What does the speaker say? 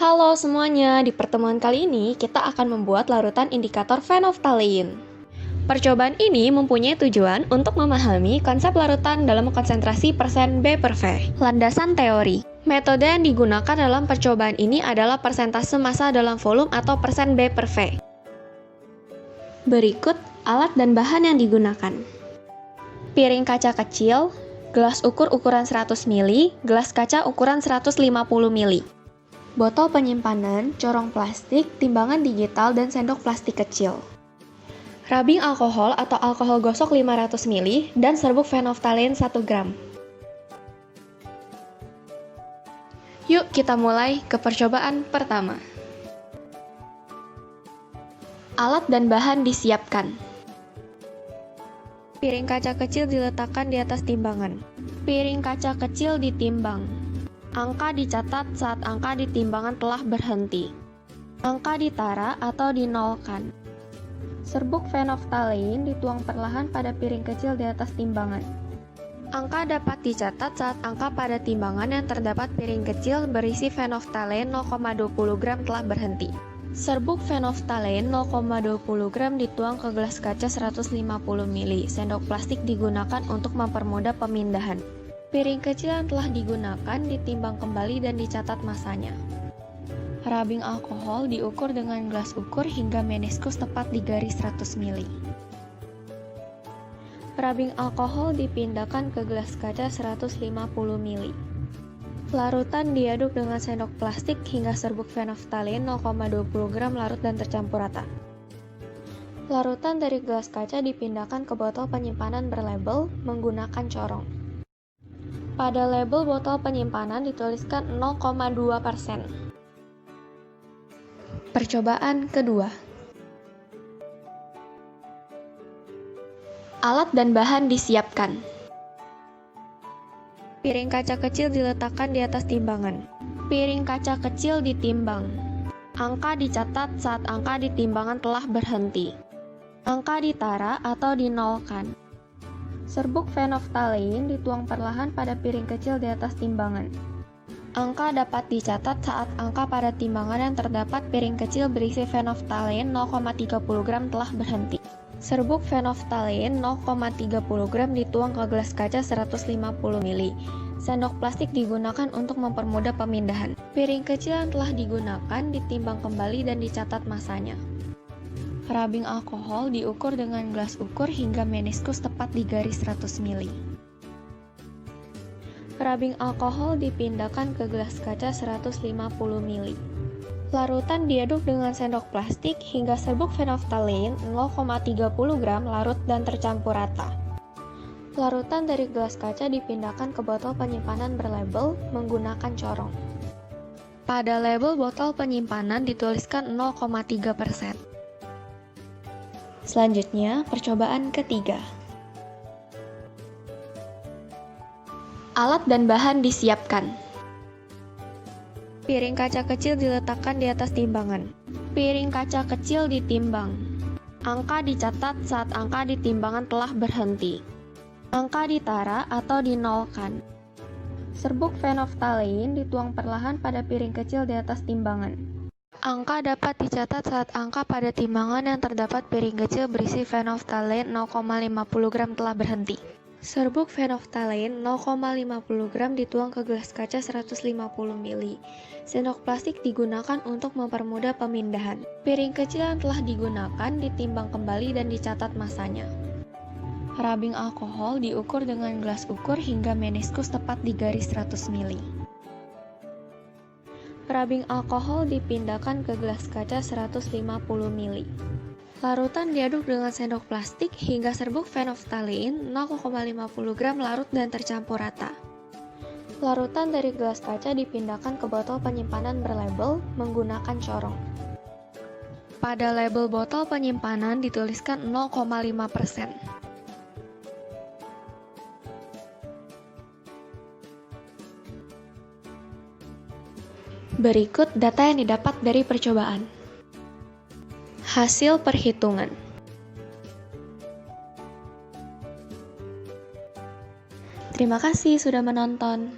Halo semuanya, di pertemuan kali ini kita akan membuat larutan indikator phenolphthalein. Percobaan ini mempunyai tujuan untuk memahami konsep larutan dalam konsentrasi persen B per V. Landasan teori. Metode yang digunakan dalam percobaan ini adalah persentase massa dalam volume atau persen B per V. Berikut alat dan bahan yang digunakan. Piring kaca kecil, gelas ukur ukuran 100 ml, gelas kaca ukuran 150 ml. Botol penyimpanan, corong plastik, timbangan digital, dan sendok plastik kecil. Rubbing alkohol atau alkohol gosok 500 ml dan serbuk phenolphthalein 1 gram. Yuk kita mulai ke percobaan pertama. Alat dan bahan disiapkan. Piring kaca kecil diletakkan di atas timbangan. Piring kaca kecil ditimbang. Angka dicatat saat angka di timbangan telah berhenti. Angka ditara atau dinolkan. Serbuk phenolphthalein dituang perlahan pada piring kecil di atas timbangan. Angka dapat dicatat saat angka pada timbangan yang terdapat piring kecil berisi phenolphthalein 0,20 gram telah berhenti. Serbuk phenolphthalein 0,20 gram dituang ke gelas kaca 150 ml. Sendok plastik digunakan untuk mempermudah pemindahan. Piring kecil yang telah digunakan ditimbang kembali dan dicatat massanya. Rubbing alkohol diukur dengan gelas ukur hingga meniskus tepat di garis 100 ml. Rubbing alkohol dipindahkan ke gelas kaca 150 ml. Larutan diaduk dengan sendok plastik hingga serbuk phenolphthalein 0,20 gram larut dan tercampur rata. Larutan dari gelas kaca dipindahkan ke botol penyimpanan berlabel menggunakan corong. Pada label botol penyimpanan dituliskan 0,2%. Percobaan kedua. Alat dan bahan disiapkan. Piring kaca kecil diletakkan di atas timbangan. Piring kaca kecil ditimbang. Angka dicatat saat angka di timbangan telah berhenti. Angka ditara atau dinolkan. Serbuk phenolphthalein dituang perlahan pada piring kecil di atas timbangan. Angka dapat dicatat saat angka pada timbangan yang terdapat piring kecil berisi phenolphthalein 0,30 gram telah berhenti. Serbuk phenolphthalein 0,30 gram dituang ke gelas kaca 150 ml. Sendok plastik digunakan untuk mempermudah pemindahan. Piring kecil yang telah digunakan ditimbang kembali dan dicatat massanya. Rubbing alkohol diukur dengan gelas ukur hingga meniskus tepat di garis 100 ml. Rubbing alkohol dipindahkan ke gelas kaca 150 ml. Larutan diaduk dengan sendok plastik hingga serbuk phenolphthalein 0,30 gram larut dan tercampur rata. Larutan dari gelas kaca dipindahkan ke botol penyimpanan berlabel menggunakan corong. Pada label botol penyimpanan dituliskan 0,3%. Selanjutnya, percobaan ketiga. Alat dan bahan disiapkan. Piring kaca kecil diletakkan di atas timbangan. Piring kaca kecil ditimbang. Angka dicatat saat angka di timbangan telah berhenti. Angka ditara atau dinolkan. Serbuk phenolphthalein dituang perlahan pada piring kecil di atas timbangan. Angka dapat dicatat saat angka pada timbangan yang terdapat piring kecil berisi phenolphthalein 0,50 gram telah berhenti. Serbuk phenolphthalein 0,50 gram dituang ke gelas kaca 150 ml. Sendok plastik digunakan untuk mempermudah pemindahan. Piring kecil yang telah digunakan ditimbang kembali dan dicatat massanya. Rubbing alkohol diukur dengan gelas ukur hingga meniskus tepat di garis 100 ml. Rubbing alkohol dipindahkan ke gelas kaca 150 ml. Larutan diaduk dengan sendok plastik hingga serbuk phenolphthalein 0,50 gram larut dan tercampur rata. Larutan dari gelas kaca dipindahkan ke botol penyimpanan berlabel menggunakan corong. Pada label botol penyimpanan dituliskan 0,5%. Berikut data yang didapat dari percobaan. Hasil perhitungan. Terima kasih sudah menonton.